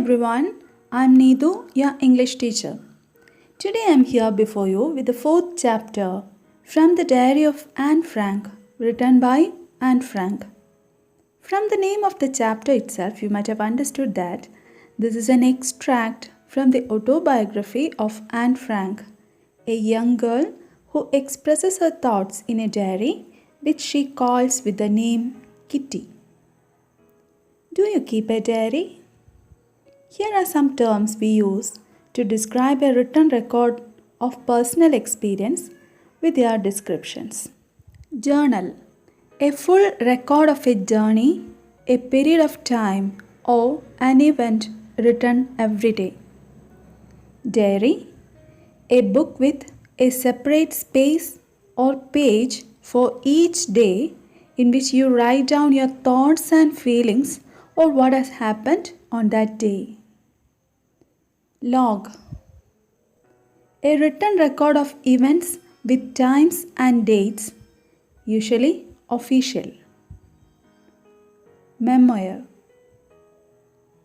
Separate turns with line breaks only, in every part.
everyone, I'm Needu, your English teacher. Today I'm here before you with the fourth chapter from the Diary of Anne Frank, written by Anne Frank. From the name of the chapter itself, you might have understood that this is an extract from the autobiography of Anne Frank, a young girl who expresses her thoughts in a diary which she calls with the name Kitty. Do you keep a diary? Here are some terms we use to describe a written record of personal experience with their descriptions. Journal. A full record of a journey, a period of time, or an event written every day. Diary. A book with a separate space or page for each day in which you write down your thoughts and feelings or what has happened on that day. Log. A written record of events with times and dates, usually official. Memoir.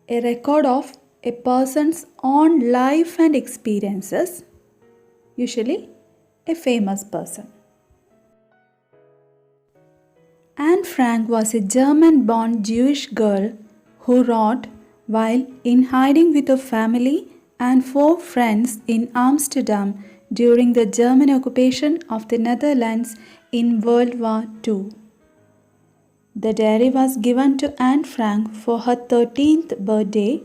A record of a person's own life and experiences, usually a famous person. Anne Frank was a German-born Jewish girl who wrote while in hiding with her family and 4 friends in Amsterdam during the German occupation of the Netherlands in World War II. The diary was given to Anne Frank for her 13th birthday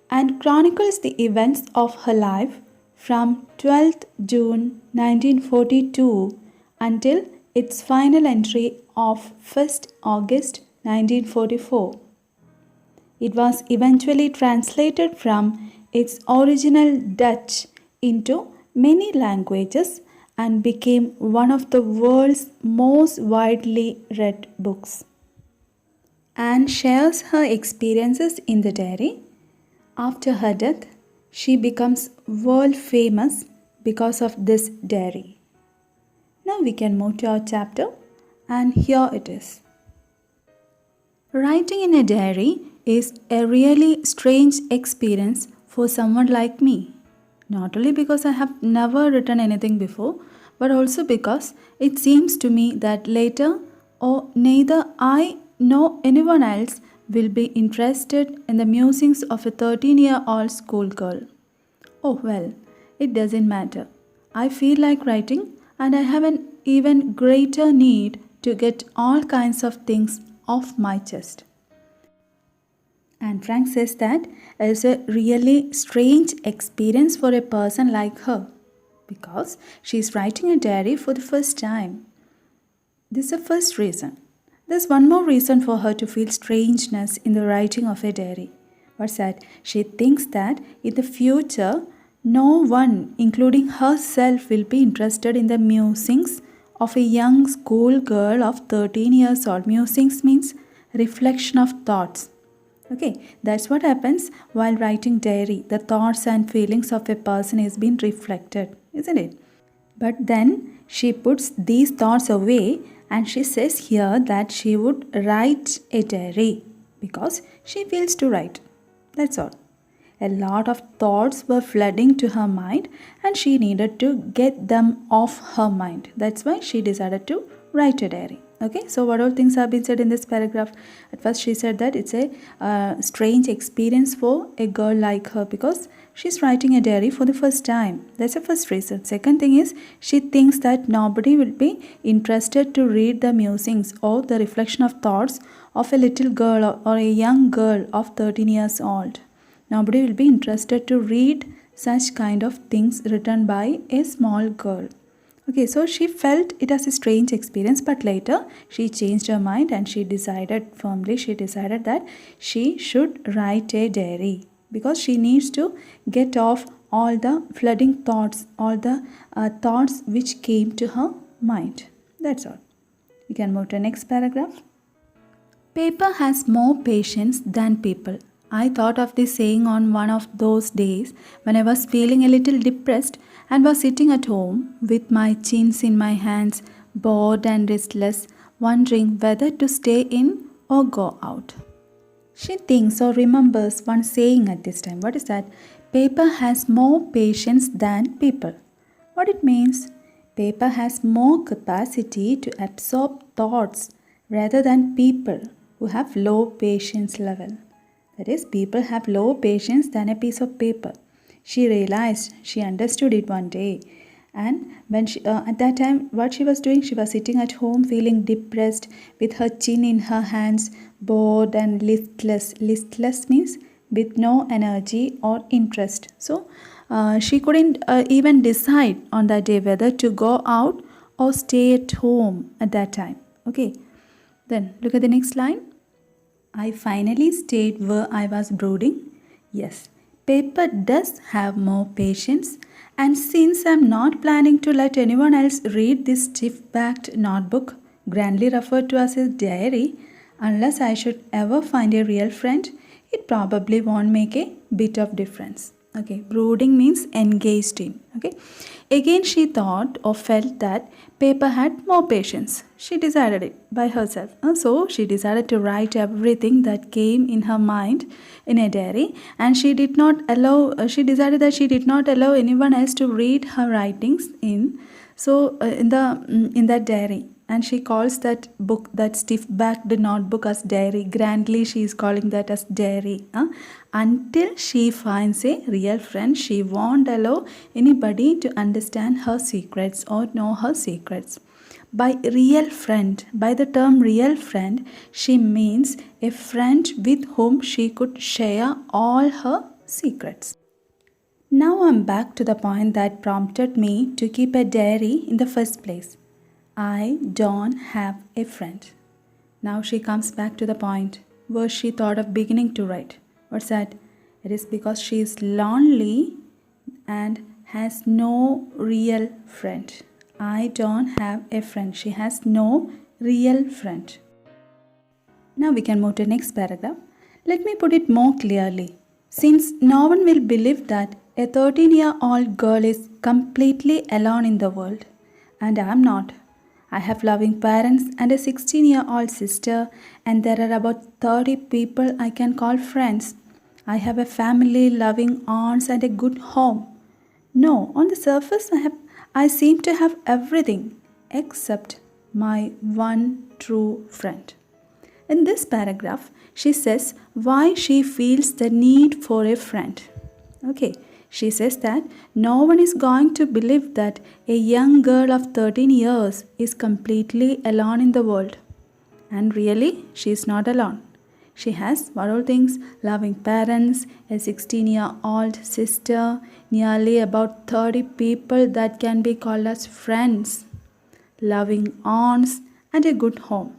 and chronicles the events of her life from 12th June 1942 until its final entry of 1st August 1944. It was eventually translated from its original Dutch into many languages and became one of the world's most widely read books. Anne shares her experiences in the diary. After her death, she becomes world famous because of this diary. Now we can move to our chapter, and here it is. Writing in a diary is a really strange experience for someone like me. Not only because I have never written anything before, but also because it seems to me that later or neither I nor anyone else will be interested in the musings of a 13-year-old schoolgirl. Oh well, it doesn't matter. I feel like writing and I have an even greater need to get all kinds of things off my chest. And Frank says that it is a really strange experience for a person like her because she is writing a diary for the first time. This is the first reason. There's one more reason for her to feel strangeness in the writing of a diary. What's that? She thinks that in the future, no one, including herself, will be interested in the musings of a young schoolgirl of 13 years old. Musings means reflection of thoughts. Okay, that's what happens while writing diary. The thoughts and feelings of a person is being reflected, isn't it? But then she puts these thoughts away and she says here that she would write a diary because she feels to write. That's all. A lot of thoughts were flooding to her mind and she needed to get them off her mind. That's why she decided to write a diary. Okay, so what all things have been said in this paragraph? At first she said that it's a strange experience for a girl like her because she's writing a diary for the first time. That's the first reason. Second thing is she thinks that nobody will be interested to read the musings or the reflection of thoughts of a little girl or a young girl of 13 years old. Nobody will be interested to read such kind of things written by a small girl. Okay, so she felt it as a strange experience, but later she changed her mind and she decided that she should write a diary because she needs to get off all the flooding thoughts, all the thoughts which came to her mind. That's all. You can move to the next paragraph. Paper has more patience than people. I thought of this saying on one of those days when I was feeling a little depressed and was sitting at home with my chins in my hands, bored and restless, wondering whether to stay in or go out. She thinks or remembers one saying at this time. What is that? Paper has more patience than people. What it means? Paper has more capacity to absorb thoughts rather than people who have low patience level. That is, people have low patience than a piece of paper. She realized, she understood it one day. And when she, at that time, what she was doing, she was sitting at home feeling depressed with her chin in her hands, bored and listless. Listless means with no energy or interest. So she couldn't even decide on that day whether to go out or stay at home at that time. Okay, then look at the next line. I finally stayed where I was brooding. Yes, paper does have more patience, and since I'm not planning to let anyone else read this stiff backed notebook, grandly referred to as a diary, unless I should ever find a real friend, it probably won't make a bit of difference. Okay, brooding means engaged in. Okay, again she thought or felt that paper had more patience. She decided it by herself. So she decided to write everything that came in her mind in a diary, and she did not allow. She decided that she did not allow anyone else to read her writings in. So in that diary, and she calls that book, that stiff-backed notebook, as diary. Grandly, she is calling that as diary. Until she finds a real friend, she won't allow anybody to understand her secrets or know her secrets. By real friend, by the term real friend, she means a friend with whom she could share all her secrets. Now I'm back to the point that prompted me to keep a diary in the first place. I don't have a friend. Now she comes back to the point where she thought of beginning to write. What's that? It is because she is lonely and has no real friend. I don't have a friend. She has no real friend. Now we can move to the next paragraph. Let me put it more clearly. Since no one will believe that a 13-year-old girl is completely alone in the world, and I am not. I have loving parents and a 16-year-old sister, and there are about 30 people I can call friends. I have a family, loving aunts, and a good home. No, on the surface, I seem to have everything except my one true friend. In this paragraph, she says why she feels the need for a friend. Okay, she says that no one is going to believe that a young girl of 13 years is completely alone in the world. And really, she is not alone. She has what all things: loving parents, a 16-year-old sister, nearly about 30 people that can be called as friends, loving aunts, and a good home.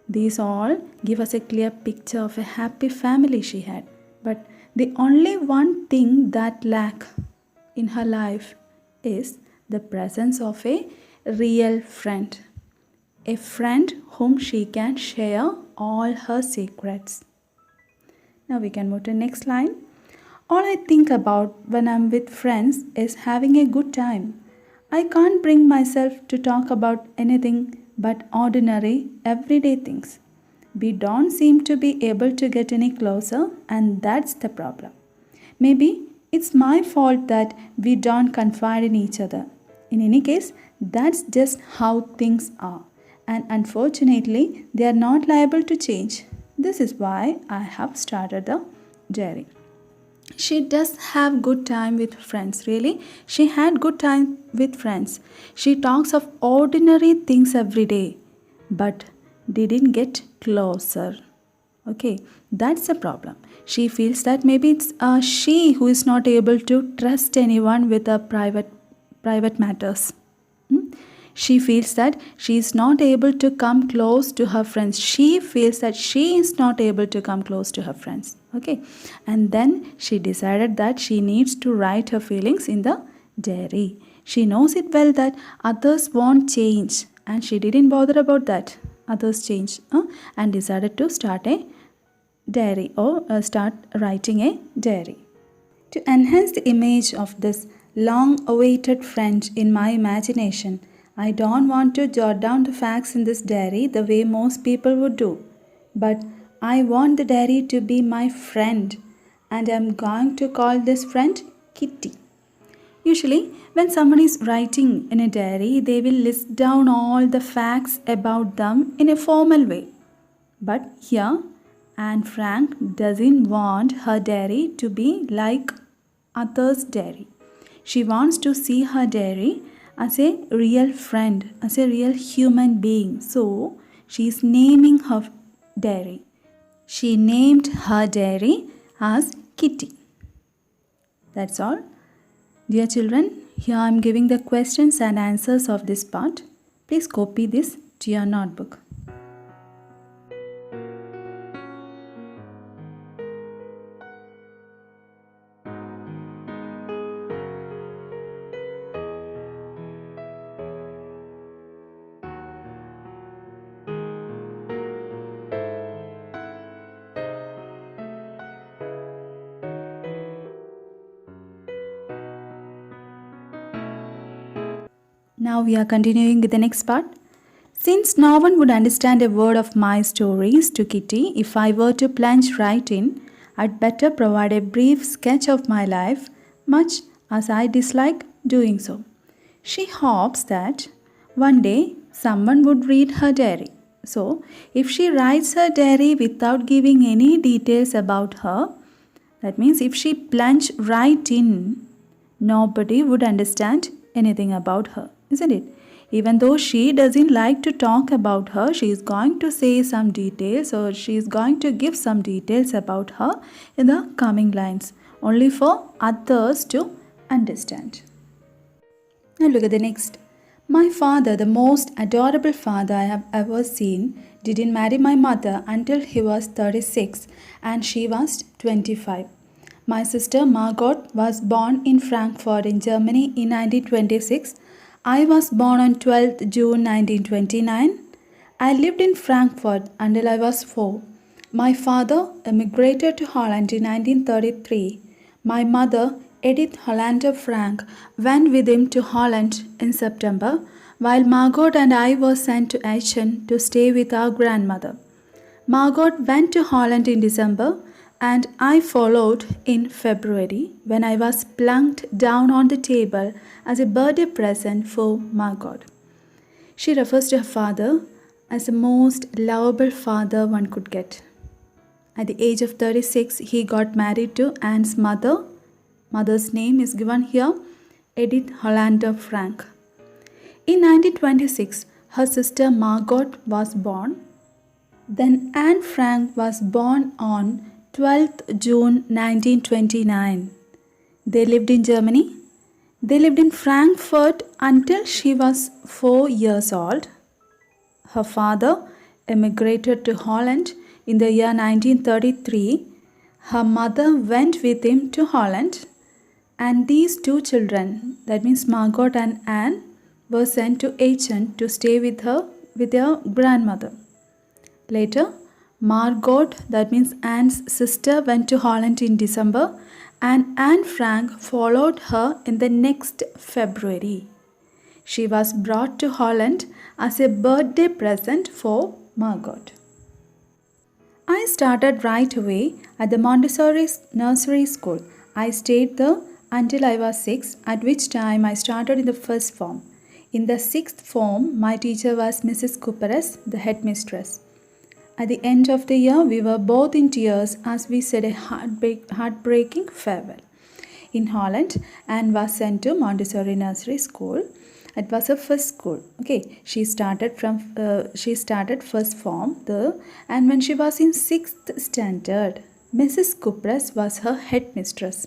These all give us a clear picture of a happy family she had. But the only one thing that lack in her life is the presence of a real friend. A friend whom she can share all her secrets. Now we can move to the next line. All I think about when I'm with friends is having a good time. I can't bring myself to talk about anything but ordinary, everyday things. We don't seem to be able to get any closer, and that's the problem. Maybe it's my fault that we don't confide in each other. In any case, that's just how things are, and unfortunately, they are not liable to change. This is why I have started the diary. She does have good time with friends, really. She had good time with friends. She talks of ordinary things every day, but didn't get closer. Okay, that's a problem. She feels that maybe it's she who is not able to trust anyone with her private matters. Hmm? She feels that she is not able to come close to her friends. She feels that she is not able to come close to her friends. Okay, and then she decided that she needs to write her feelings in the diary. She knows it well that others won't change, and she didn't bother about that. Others change, and decided to start a diary, or start writing a diary. To enhance the image of this long awaited friend in my imagination, I don't want to jot down the facts in this diary the way most people would do, but I want the diary to be my friend, and I'm going to call this friend Kitty. Usually, when someone is writing in a diary, they will list down all the facts about them in a formal way. But here, Anne Frank doesn't want her diary to be like others' diary. She wants to see her diary as a real friend, as a real human being. So, she is naming her diary. She named her diary as Kitty. That's all. Dear children, here I am giving the questions and answers of this part. Please copy this to your notebook. Now we are continuing with the next part. Since no one would understand a word of my stories to Kitty if I were to plunge right in, I'd better provide a brief sketch of my life, much as I dislike doing so. She hopes that one day someone would read her diary. So, if she writes her diary without giving any details about her, that means if she plunged right in, nobody would understand anything about her, isn't it? Even though she doesn't like to talk about her, she is going to say some details or she is going to give some details about her in the coming lines, only for others to understand. Now look at the next. My father, the most adorable father I have ever seen, didn't marry my mother until he was 36 and she was 25. My sister Margot was born in Frankfurt in Germany in 1926. I was born on 12th June 1929. I lived in Frankfurt until I was 4. My father emigrated to Holland in 1933. My mother, Edith Hollander Frank, went with him to Holland in September, while Margot and I were sent to Aachen to stay with our grandmother. Margot went to Holland in December, and I followed in February when I was plunked down on the table as a birthday present for Margot. She refers to her father as the most lovable father one could get. At the age of 36, he got married to Anne's mother. Mother's name is given here, Edith Hollander Frank. In 1926, her sister Margot was born. Then Anne Frank was born on 12th June 1929. They lived in Germany. They lived in Frankfurt until she was 4 years old. Her father emigrated to Holland in the year 1933. Her mother went with him to Holland, and these two children, that means Margot and Anne, were sent to Aachen to stay with their grandmother. Later, Margot, that means Anne's sister, went to Holland in December, and Anne Frank followed her in the next February. She was brought to Holland as a birthday present for Margot. I started right away at the Montessori nursery school. I stayed there until I was 6, at which time I started in the first form. In the 6th form, my teacher was Mrs. Cooperes, the headmistress. At the end of the year, we were both in tears as we said a heartbreaking farewell. In Holland, Anne was sent to Montessori Nursery School. It was her first school. Okay, she started first form there, and when she was in 6th standard, Mrs. Cooperes was her headmistress.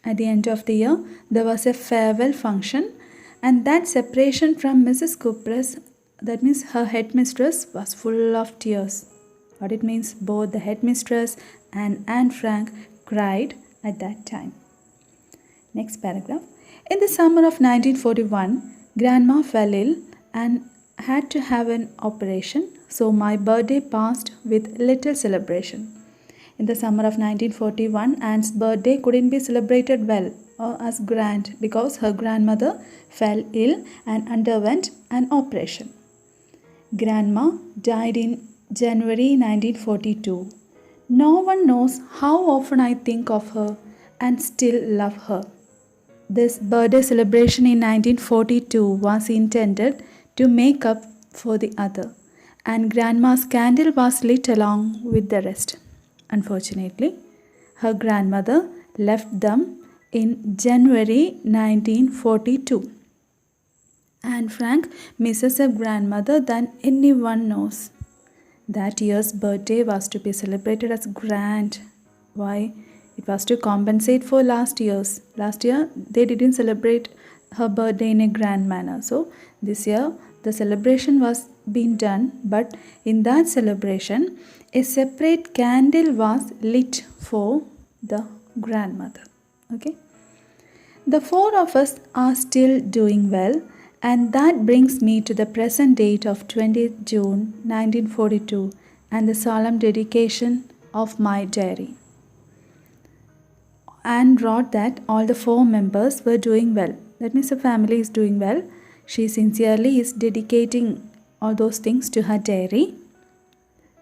At the end of the year, there was a farewell function, and that separation from Mrs. Cooperes, that means her headmistress, was full of tears. What it means, both the headmistress and Anne Frank cried at that time. Next paragraph. In the summer of 1941, Grandma fell ill and had to have an operation, so my birthday passed with little celebration. In the summer of 1941, Anne's birthday couldn't be celebrated well or as grand because her grandmother fell ill and underwent an operation. Grandma died in January 1942. No one knows how often I think of her and still love her. This birthday celebration in 1942 was intended to make up for the other, and Grandma's candle was lit along with the rest. Unfortunately, her grandmother left them in January 1942. And Frank misses her grandmother than anyone knows. That year's birthday was to be celebrated as grand. Why? It was to compensate for last year's. Last year they didn't celebrate her birthday in a grand manner. So this year the celebration was being done, but in that celebration a separate candle was lit for the grandmother. Okay? The four of us are still doing well, and that brings me to the present date of 20th June 1942 and the solemn dedication of my diary. Anne wrote that all the four members were doing well. That means the family is doing well. She sincerely is dedicating all those things to her diary,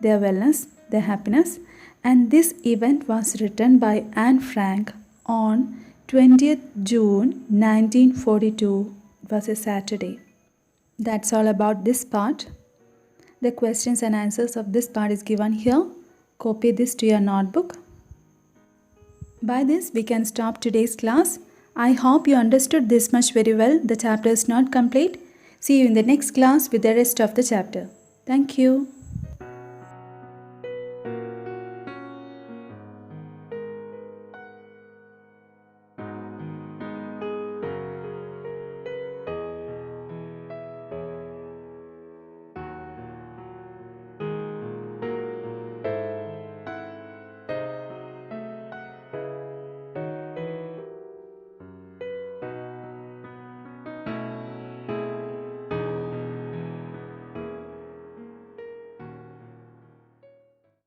their wellness, their happiness, and this event was written by Anne Frank on 20th June 1942. It was a Saturday. That's all about this part. The questions and answers of this part is given here. Copy this to your notebook. By this, we can stop today's class. I hope you understood this much very well. The chapter is not complete. See you in the next class with the rest of the chapter. Thank you.